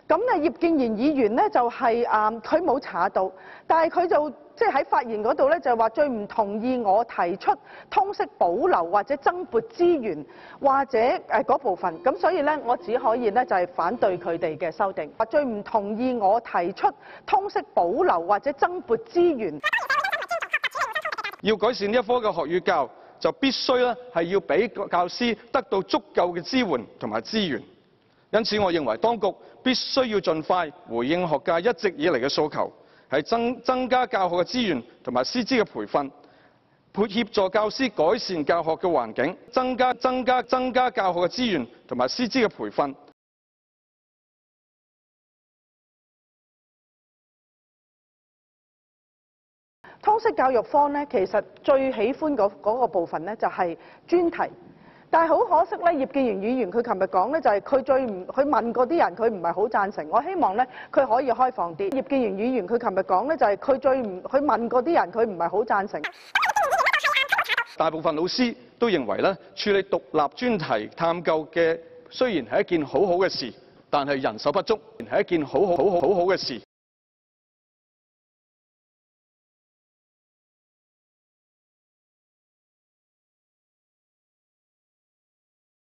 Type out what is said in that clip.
咁葉建源議員咧就係佢冇查到，但係佢就即係喺發言嗰度咧就話最唔同意我提出通識保留或者增撥資源或者嗰部分，咁所以咧我只可以咧就係反對佢哋嘅修訂。話最唔同意我提出通識保留或者增撥資源。要改善呢一科嘅學與教，就必須咧係要俾教師得到足夠嘅支援同埋資源。因此，我認為當局必須要盡快回應學界一直以嚟嘅訴求，係增加教學嘅資源同埋師資嘅培訓，協助教師改善教學嘅環境，增加教學嘅資源同埋師資嘅培訓。通識教育科咧，其實最喜歡嗰個部分咧就係專題，但係好可惜咧，葉建源議員佢琴日講咧就係佢問嗰啲人佢唔係好贊成，我希望咧佢可以開放啲。葉建源議員佢琴日講咧就係佢問嗰啲人佢唔係好贊成。大部分老師都認為咧，處理獨立專題探究嘅雖然係一件好好嘅事，但係人手不足係一件好好嘅事。